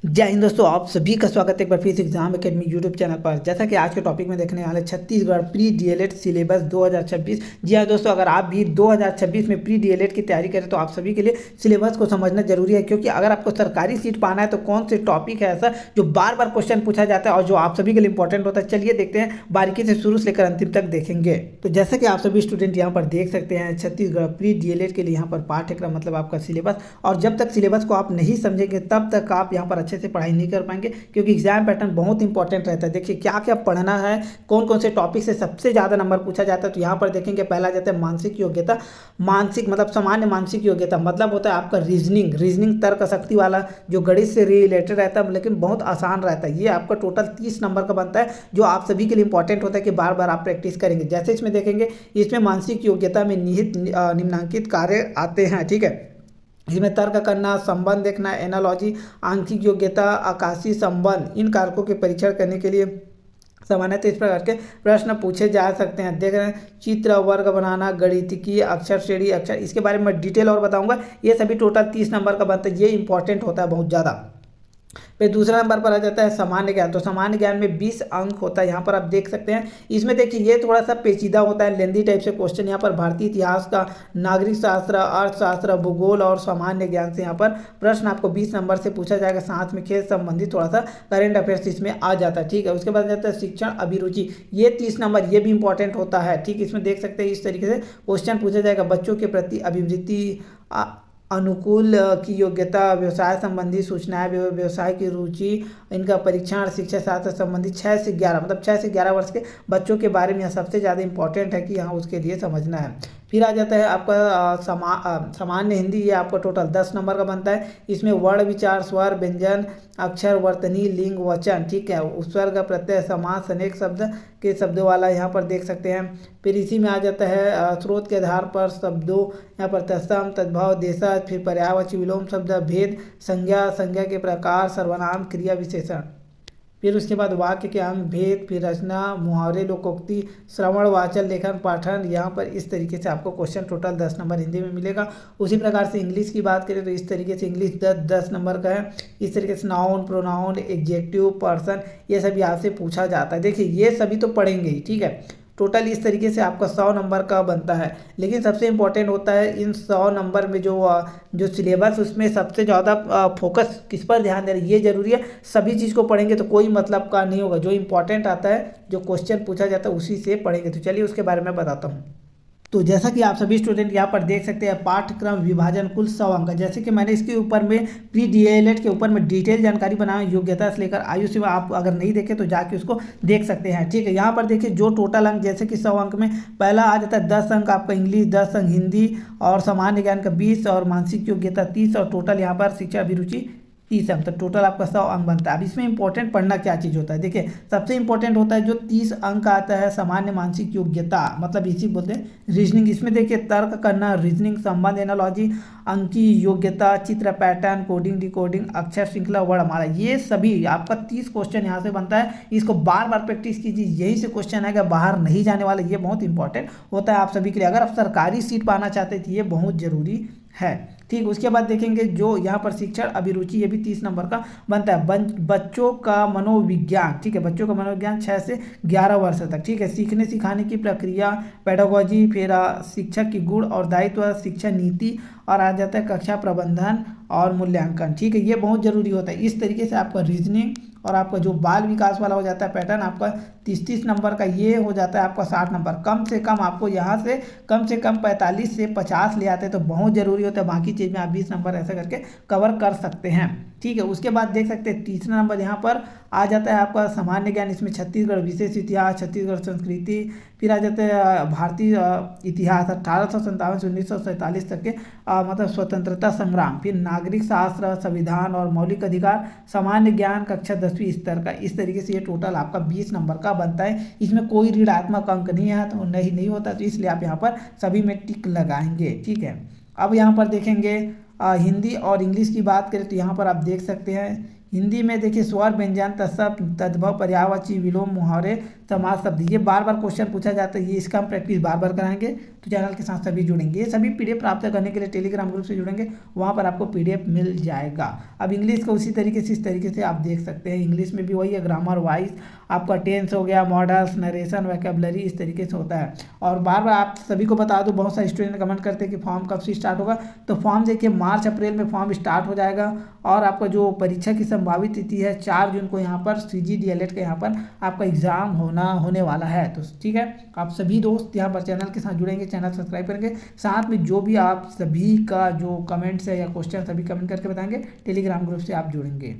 जय हिंद दोस्तों, आप सभी का स्वागत है एक बार फिर से एग्जाम एकेडमी यूट्यूब चैनल पर। जैसा कि आज के टॉपिक में देखने वाले छत्तीसगढ़ प्री डीएलएड सिलेबस 2026। जी हाँ दोस्तों, अगर आप भी 2026 में प्री डीएलएड की तैयारी करें तो आप सभी के लिए सिलेबस को समझना जरूरी है, क्योंकि अगर आपको सरकारी सीट पाना है तो कौन से टॉपिक है ऐसा जो बार बार क्वेश्चन पूछा जाता है और जो आप सभी के लिए इंपॉर्टेंट होता है। चलिए देखते हैं, बारीकी से शुरू से लेकर अंतिम तक देखेंगे। तो जैसा कि आप सभी स्टूडेंट यहाँ पर देख सकते हैं, छत्तीसगढ़ प्री डीएलएड के लिए यहाँ पर पाठ्यक्रम मतलब आपका सिलेबस, और जब तक सिलेबस को आप नहीं समझेंगे तब तक आप यहाँ पर अच्छे से पढ़ाई नहीं कर पाएंगे, क्योंकि एग्जाम पैटर्न बहुत इंपॉर्टेंट रहता है। देखिए क्या क्या पढ़ना है, कौन कौन से टॉपिक से सबसे ज़्यादा नंबर पूछा जाता है। तो यहाँ पर देखेंगे, पहला जाता है मानसिक योग्यता। मानसिक मतलब सामान्य मानसिक योग्यता मतलब होता है आपका रीजनिंग तर्क शक्ति वाला, जो गणित से रिलेटेड रहता है लेकिन बहुत आसान रहता है। ये आपका टोटल 30 नंबर का बनता है, जो आप सभी के लिए इंपॉर्टेंट होता है कि बार बार आप प्रैक्टिस करेंगे। जैसे इसमें देखेंगे, इसमें मानसिक योग्यता में निहित निम्नांकित कार्य आते हैं। ठीक है, इसमें तर्क करना, संबंध देखना, एनालॉजी, आंशिक योग्यता, आकाशीय संबंध, इन कारकों के परीक्षण करने के लिए सामान्यतः इस प्रकार के प्रश्न पूछे जा सकते हैं। देख रहे हैं, चित्र वर्ग बनाना, गणितिकी, अक्षर श्रेणी, अक्षर, इसके बारे में डिटेल और बताऊंगा। ये सभी टोटल 30 नंबर का बनता है, ये इंपॉर्टेंट होता है बहुत ज़्यादा। फिर दूसरा नंबर पर आ जाता है सामान्य ज्ञान। तो सामान्य ज्ञान में 20 अंक होता है, यहाँ पर आप देख सकते हैं। इसमें देखिए ये थोड़ा सा पेचीदा होता है, लेंदी टाइप से क्वेश्चन। यहाँ पर भारतीय इतिहास का, नागरिक शास्त्र, अर्थशास्त्र, भूगोल और सामान्य ज्ञान से यहाँ पर प्रश्न आपको 20 नंबर से पूछा जाएगा। साथ में खेल संबंधी थोड़ा सा करंट अफेयर्स इसमें आ जाता है। ठीक है, उसके बाद जाता है शिक्षण अभिरुचि, ये 30 नंबर, ये भी इंपॉर्टेंट होता है। ठीक, इसमें देख सकते हैं इस तरीके से क्वेश्चन पूछा जाएगा। बच्चों के प्रति अभिवृत्ति, अनुकूल की योग्यता, व्यवसाय संबंधी सूचनाएं, व्यवसाय की रुचि, इनका परीक्षण, शिक्षा शास्त्र संबंधी 6 से 11 मतलब 6 से 11 वर्ष के बच्चों के बारे में यह सबसे ज़्यादा इंपॉर्टेंट है कि यहाँ उसके लिए समझना है। फिर आ जाता है आपका सामान्य हिंदी, ये आपका टोटल 10 नंबर का बनता है। इसमें वर्ण विचार, स्वर, व्यंजन, अक्षर, वर्तनी, लिंग, वचन, ठीक है, उपसर्ग, प्रत्यय, समास, अनेक शब्द के शब्दों वाला यहाँ पर देख सकते हैं। फिर इसी में आ जाता है स्रोत के आधार पर शब्दों, यहाँ पर तत्सम, तद्भव, देशज, फिर पर्यायवाची, विलोम शब्द, भेद, संज्ञा, संज्ञा के प्रकार, सर्वनाम, क्रिया विशेषण। फिर उसके बाद वाक्य के अंग, भेद, फिर रचना, मुहावरे, लोकोक्ति, श्रवण, वाचन, लेखन, पाठन, यहाँ पर इस तरीके से आपको क्वेश्चन टोटल 10 नंबर हिंदी में मिलेगा। उसी प्रकार से इंग्लिश की बात करें तो इस तरीके से इंग्लिश 10 नंबर का है। इस तरीके से नाउन, प्रोनाउन, एडजेक्टिव, पर्सन, ये सभी आपसे पूछा जाता है। देखिए ये सभी तो पढ़ेंगे ही, ठीक है। टोटल इस तरीके से आपका 100 नंबर का बनता है। लेकिन सबसे इंपॉर्टेंट होता है इन 100 नंबर में जो सिलेबस, उसमें सबसे ज़्यादा फोकस किस पर ध्यान दे रहे हैं, ये जरूरी है। सभी चीज़ को पढ़ेंगे तो कोई मतलब का नहीं होगा। जो इंपॉर्टेंट आता है, जो क्वेश्चन पूछा जाता है, उसी से पढ़ेंगे। तो चलिए उसके बारे में बताता हूँ। तो जैसा कि आप सभी स्टूडेंट यहाँ पर देख सकते हैं, पाठ्यक्रम विभाजन कुल 100 अंक। जैसे कि मैंने इसके ऊपर में प्री डीएलएड के ऊपर में डिटेल जानकारी बनाया, योग्यता से लेकर आयु सीमा। आप अगर नहीं देखे तो जाके उसको देख सकते हैं। ठीक है, यहाँ पर देखिए जो टोटल अंक, जैसे कि 100 अंक में पहला आ जाता है 10 अंक आपका इंग्लिश, 10 अंक हिंदी, और सामान्य ज्ञान का 20, और मानसिक योग्यता 30, और टोटल यहाँ पर शिक्षा अभिरुचि 30 अंक। तो टोटल आपका 100 अंक बनता है। अब इसमें इंपॉर्टेंट पढ़ना क्या चीज़ होता है, देखिए सबसे इंपॉर्टेंट होता है जो 30 अंक आता है सामान्य मानसिक योग्यता, मतलब इसी बोलते हैं रीजनिंग। इसमें देखिए तर्क करना, रीजनिंग, संबंध, एनालॉजी, अंकीय योग्यता, चित्र, पैटर्न, कोडिंग, डिकोडिंग, अक्षर श्रृंखला, वर्णमाला, ये सभी आपका 30 क्वेश्चन यहाँ से बनता है। इसको बार बार प्रैक्टिस कीजिए, यही से क्वेश्चन है कि बाहर नहीं जाने वाले। ये बहुत इंपॉर्टेंट होता है आप सभी के लिए, अगर आप सरकारी सीट पाना चाहते हैं तो ये बहुत जरूरी है। ठीक, उसके बाद देखेंगे जो यहाँ पर शिक्षण अभिरुचि, ये भी 30 नंबर का बनता है। बच्चों का मनोविज्ञान, ठीक है, बच्चों का मनोविज्ञान 6 से 11 वर्ष तक। ठीक है, सीखने सिखाने की प्रक्रिया, पेडागोजी, फिर शिक्षक की गुण और दायित्व, शिक्षा नीति, और आ जाता है कक्षा प्रबंधन और मूल्यांकन। ठीक है, ये बहुत जरूरी होता है। इस तरीके से आपका रीजनिंग और आपका जो बाल विकास वाला हो जाता है पैटर्न, आपका 30 नंबर का, ये हो जाता है आपका 60 नंबर। कम से कम आपको यहाँ से कम 45 से 50 ले आते हैं तो बहुत ज़रूरी होता है। बाकी चीज़ में आप 20 नंबर ऐसा करके कवर कर सकते हैं। ठीक है, उसके बाद देख सकते हैं तीसरा नंबर यहाँ पर आ जाता है आपका सामान्य ज्ञान। इसमें छत्तीसगढ़ विशेष इतिहास, छत्तीसगढ़ संस्कृति, फिर आ जाते हैं भारतीय इतिहास 1857 से 1947 तक के मतलब स्वतंत्रता संग्राम, फिर नागरिक शास्त्र, संविधान और मौलिक अधिकार, सामान्य ज्ञान कक्षा 10वीं स्तर का। इस तरीके से ये टोटल आपका 20 नंबर का बनता है। इसमें कोई ऋणात्मक अंक नहीं है, तो नहीं होता, तो इसलिए आप यहाँ पर सभी में टिक लगाएंगे। ठीक है, अब यहाँ पर देखेंगे हिंदी और इंग्लिश की बात करें तो यहाँ पर आप देख सकते हैं हिंदी में देखिए स्वर, व्यंजन, तत्सम, तद्भव, पर्यायवाची, विलोम, मुहावरे, समास, शब्द, ये बार बार क्वेश्चन पूछा जाता है। ये इसका हम प्रैक्टिस बार बार कराएंगे। तो चैनल के साथ सभी जुड़ेंगे। ये सभी PDF प्राप्त करने के लिए टेलीग्राम ग्रुप से जुड़ेंगे, वहाँ पर आपको PDF मिल जाएगा। अब इंग्लिश का उसी तरीके से इस तरीके से आप देख सकते हैं। इंग्लिश में भी वही है, ग्रामर वाइज आपका टेंस हो गया, मॉडल्स, नरेशन, वोकैबुलरी, इस तरीके से होता है। और बार बार आप सभी को बता दूं, बहुत सारे स्टूडेंट कमेंट करते हैं कि फॉर्म कब से स्टार्ट होगा। तो फॉर्म देखिए मार्च अप्रैल में फॉर्म स्टार्ट हो जाएगा और आपका जो परीक्षा की संभावित तिथि है 4 जून को यहाँ पर CG DLED का यहाँ पर आपका एग्जाम होने वाला है। तो ठीक है, आप सभी दोस्त यहाँ पर चैनल के साथ जुड़ेंगे, चैनल सब्सक्राइब करेंगे, साथ में जो भी आप सभी का जो कमेंट्स है या क्वेश्चन सभी कमेंट करके बताएंगे, टेलीग्राम ग्रुप से आप जुड़ेंगे।